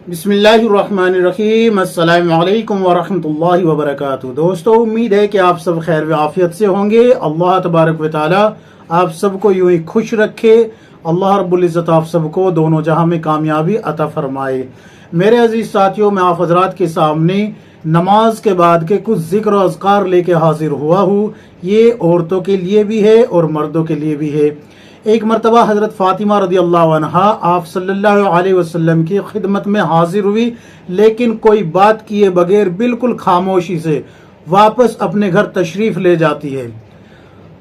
बिस्मिल्लाहिर्रहमानिर्रहीम। अस्सलाम वालेकुम वरहमतुल्लाहि वबरकातुहू। दोस्तों, उम्मीद है कि आप सब खैर व आफियत से होंगे। अल्लाह तबारक व तआला आप सबको यूं ही खुश रखे। अल्लाह रब्बुल इज़्ज़त आप सबको दोनों जहां में कामयाबी अता फरमाए। मेरे अजीज साथियों, मैं आप हजरात के सामने नमाज के बाद के कुछ जिक्र और अज़कार लेके हाजिर हुआ हूँ। ये औरतों के लिए भी है और मर्दों के लिए भी है। एक मरतबा हज़रत फ़ातिमा रज़ी अल्लाह अन्हा आप सल्लल्लाहु अलैहि वसल्लम की खिदमत में हाजिर हुई, लेकिन कोई बात किए बगैर बिल्कुल खामोशी से वापस अपने घर तशरीफ़ ले जाती है।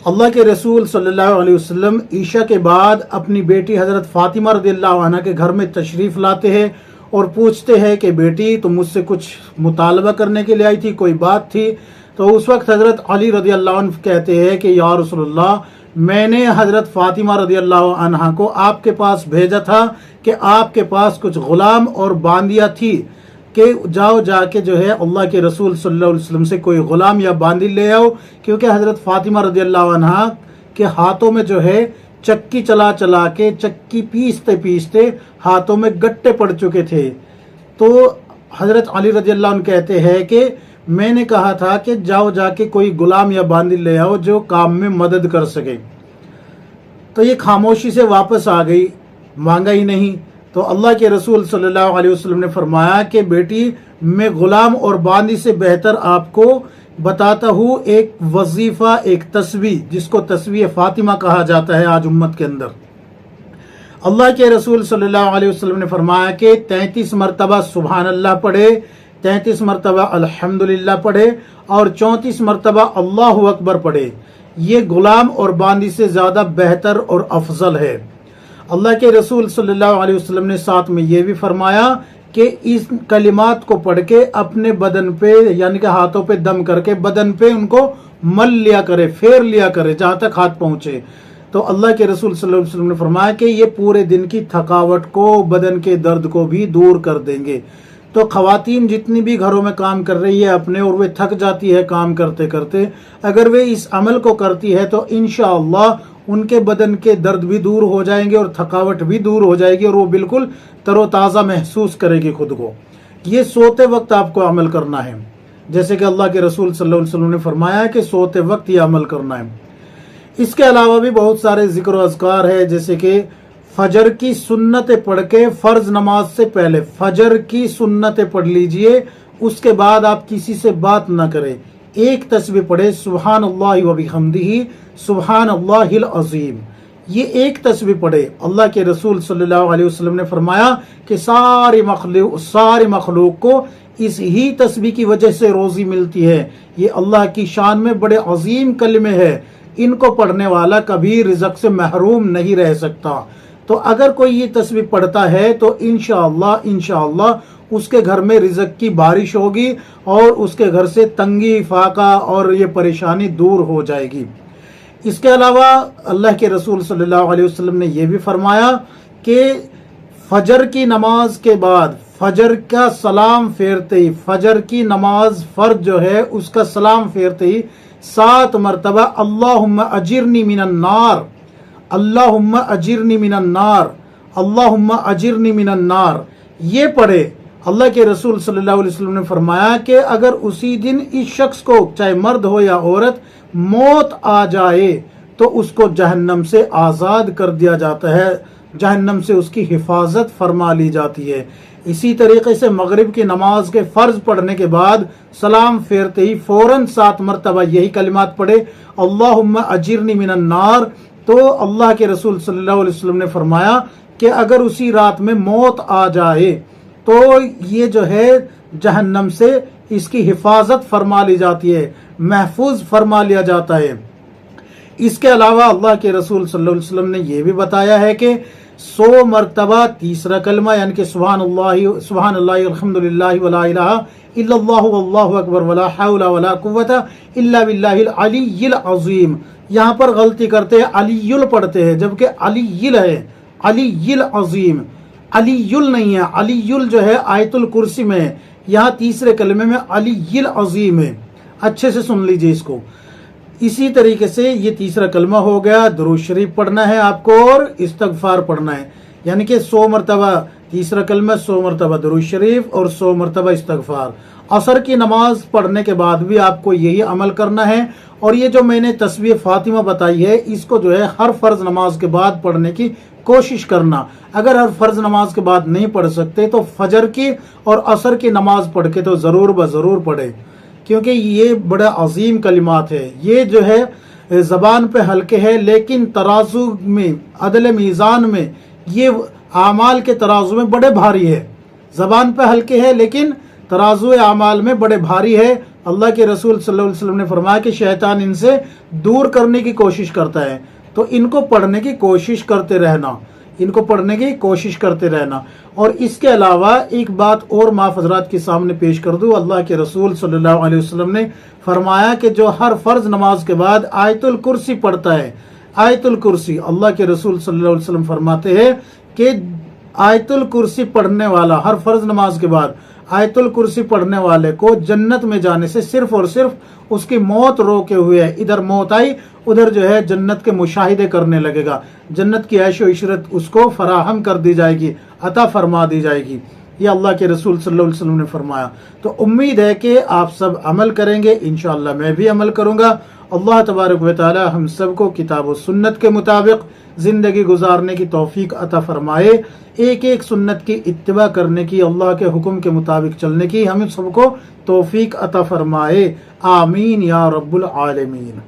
अल्लाह के रसूल सल्लल्लाहु अलैहि वसल्लम ईशा के बाद अपनी बेटी हज़रत फ़ातिमा रज़ी अल्लाह अन्हा के घर में तशरीफ़ लाते हैं और पूछते हैं कि बेटी, तुम मुझसे कुछ मुतालबा करने के लिए आई थी, कोई बात थी? तो उस वक्त हज़रत अली रज़ी अल्लाह अन्हु कहते हैं कि या रसूलल्लाह, मैंने हज़रत फ़ातिमा रज़ी अल्लाह अन्हा को आपके पास भेजा था कि आपके पास कुछ ग़ुलाम और बांदिया थी कि जाओ जाके जो है अल्लाह के रसूल सल्लल्लाहु अलैहि वसल्लम से कोई ग़ुलाम या बांदी ले आओ, क्योंकि हज़रत फ़ातिमा रज़ी अल्लाह अन्हा के हाथों में जो है चक्की चला चला के, चक्की पीसते पीसते हाथों में गट्टे पड़ चुके थे। तो हज़रत अली रज़ी अल्लाह अन्हु कहते हैं कि मैंने कहा था कि जाओ जाके कोई गुलाम या बांदी ले आओ जो काम में मदद कर सके। तो ये खामोशी से वापस आ गई, मांगा ही नहीं। तो अल्लाह के रसूल सल्लल्लाहु अलैहि वसल्लम ने फरमाया कि बेटी, मैं गुलाम और बांदी से बेहतर आपको बताता हूँ एक वजीफा, एक तस्बीह, जिसको तस्बीह फातिमा कहा जाता है आज उम्मत के अंदर। अल्लाह के रसूल सल्लल्लाहु अलैहि वसल्लम ने फरमाया कि 33 मरतबा सुभान अल्लाह पढ़े, 33 मरतबा अल्हम्दुलिल्लाह पढ़े और 34 मरतबा अल्लाहु अकबर पढ़े। ये गुलाम और बांदी से ज़्यादा बेहतर और अफजल है। अल्लाह के रसूल सल्लल्लाहु अलैहि वसल्लम ने साथ में ये भी फरमाया कि इस कलिमात को पढ़ के अपने बदन पे यानी कि हाथों पे दम करके बदन पे उनको मल लिया करे, फेर लिया करे जहाँ तक हाथ पहुँचे। तो अल्लाह के रसूल सल्लल्लाहु अलैहि वसल्लम ने फरमाया कि ये पूरे दिन की थकावट को, बदन के दर्द को भी दूर कर देंगे। तो ख़वातीन जितनी भी घरों में काम कर रही है अपने, और वे थक जाती है काम करते करते, अगर वे इस अमल को करती है तो इंशाअल्लाह उनके बदन के दर्द भी दूर हो जाएंगे और थकावट भी दूर हो जाएगी और वो बिल्कुल तरोताज़ा महसूस करेगी खुद को। ये सोते वक्त आपको अमल करना है, जैसे कि अल्लाह के रसूल सल्लल्लाहु अलैहि वसल्लम ने फरमाया कि सोते वक्त ये अमल करना है। इसके अलावा भी बहुत सारे जिक्र अज़कार है, जैसे कि फजर की सुन्नतें पढ़ के, फर्ज नमाज से पहले फजर की सुन्नतें पढ़ लीजिए, उसके बाद आप किसी से बात ना करें, एक तस्बीह पढ़े सुभान अल्लाह व बिहम्दिही सुभान अल्लाहिल अज़ीम। ये एक तस्बीह पढ़े। अल्लाह के रसूल सल्लल्लाहु अलैहि वसल्लम ने फरमाया कि सारी मखलूक को इस ही तस्बीह की वजह से रोजी मिलती है। ये अल्लाह की शान में बड़े अजीम कलमे है, इनको पढ़ने वाला कभी रिज़्क़ से महरूम नहीं रह सकता। तो अगर कोई ये तस्बीह पढ़ता है तो इंशाअल्लाह उसके घर में रिज़्क़ की बारिश होगी और उसके घर से तंगी, फाका और ये परेशानी दूर हो जाएगी। इसके अलावा अल्लाह के रसूल सल्लल्लाहु अलैहि वसल्लम ने यह भी फरमाया कि फजर की नमाज के बाद फजर का सलाम फेरते ही, फजर की नमाज फर्ज जो है उसका सलाम फेरते ही 7 मरतबा अल्लाहुम्मा अजिरनी मिनन नार, अल्लाहुम्मा अजिरनी मिनन नार, अल्लाहुम्मा अजिरनी मिनन नार, ये पढ़े। अल्लाह के रसूल सल्लल्लाहु अलैहि वसल्लम ने फरमाया कि अगर उसी दिन इस शख्स को, चाहे मर्द हो या औरत, मौत आ जाए तो उसको जहन्नम से आज़ाद कर दिया जाता है, जहन्नम से उसकी हिफाजत फरमा ली जाती है। इसी तरीके से मगरिब की नमाज के फ़र्ज पढ़ने के बाद सलाम फेरते ही फ़ौरन 7 मरतबा यही कलिमात पढ़े, अल्लाहुम्मा अजिरनी मिनन नार। तो अल्लाह के रसूल सल्लल्लाहु अलैहि वसल्लम ने फरमाया कि अगर उसी रात में मौत आ जाए तो ये जो है जहन्नम से इसकी हिफाजत फरमा ली जाती है, महफूज फरमा लिया जाता है। इसके अलावा अल्लाह के रसूल सल्लल्लाहु अलैहि वसल्लम ने यह भी बताया है कि 100 मरतबा तीसरा कलमा यानी कि सुभान अल्लाह अल्हम्दुलिल्लाह वला इलाहा इल्लल्लाहु वल्लाहु अकबर वला हौला वला कुव्वता इल्ला बिल्लाहिल अलिय्यिल अज़ीम। यहाँ पर गलती करते हैं, अलीयुल पढ़ते हैं, जबकि अलीयिल है, अलीयिल अज़ीम, अलीयुल नहीं है। अलीयुल जो है आयतुल कुर्सी में है, यहाँ तीसरे कलमे में अलीयिल अज़ीम है। अच्छे से सुन लीजिए इसको। इसी तरीके से ये तीसरा कलमा हो गया। दुरूद शरीफ पढ़ना है आपको और इस्तगफार पढ़ना है, यानी कि 100 मरतबा तीसरा कलमा 100 मरतबा दुरूद शरीफ और 100 मरतबा इस्तगफार। असर की नमाज पढ़ने के बाद भी आपको यही अमल करना है। और ये जो मैंने तस्बीह फातिमा बताई है, इसको जो है हर फर्ज नमाज के बाद पढ़ने की कोशिश करना। अगर हर फर्ज नमाज के बाद नहीं पढ़ सकते तो फजर की और असर की नमाज पढ़ के तो ज़रूर ब ज़रूर पढ़े, क्योंकि ये बड़ा अजीम कलिमात है। ये जो है ज़बान पे हल्के है, लेकिन तराजू में, अदल मीज़ान में, ये आमाल के तराजू में बड़े भारी है। ज़बान पे हल्के है लेकिन तराजू आमाल में बड़े भारी है। अल्लाह के रसूल सल्लल्लाहु अलैहि वसल्लम ने फरमाया कि शैतान इनसे दूर करने की कोशिश करता है, तो इनको पढ़ने की कोशिश करते रहना, इनको पढ़ने की कोशिश करते रहना। और इसके अलावा एक बात और माफ हजरात के सामने पेश कर दूं, अल्लाह के रसूल सल्लल्लाहु अलैहि वसल्लम ने फरमाया कि जो हर फर्ज नमाज के बाद आयतुल कुर्सी पढ़ता है, आयतुल कुर्सी, अल्लाह के रसूल सल्लल्लाहु अलैहि वसल्लम फरमाते हैं कि आयतुल कुर्सी पढ़ने वाला, हर फर्ज नमाज के बाद आयतुल कुर्सी पढ़ने वाले को जन्नत में जाने से सिर्फ और सिर्फ उसकी मौत रोके हुए है। इधर मौत आई, उधर जो है जन्नत के मुशाहिदे करने लगेगा, जन्नत की ऐशो इशरत उसको फराहम कर दी जाएगी, अता फरमा दी जाएगी। ये अल्लाह के रसूल सल्लल्लाहु अलैहि वसल्लम ने फरमाया। तो उम्मीद है कि आप सब अमल करेंगे, इंशाअल्लाह मैं भी अमल करूंगा। अल्लाह तबारक व तआला हम सबको किताब और सुन्नत के मुताबिक जिंदगी गुजारने की तौफीक अता फरमाए, एक एक सुन्नत की इत्तिबा करने की, अल्लाह के हुक्म के मुताबिक चलने की हम सबको तौफीक अता फरमाए। आमीन या रब्बुल आलमीन।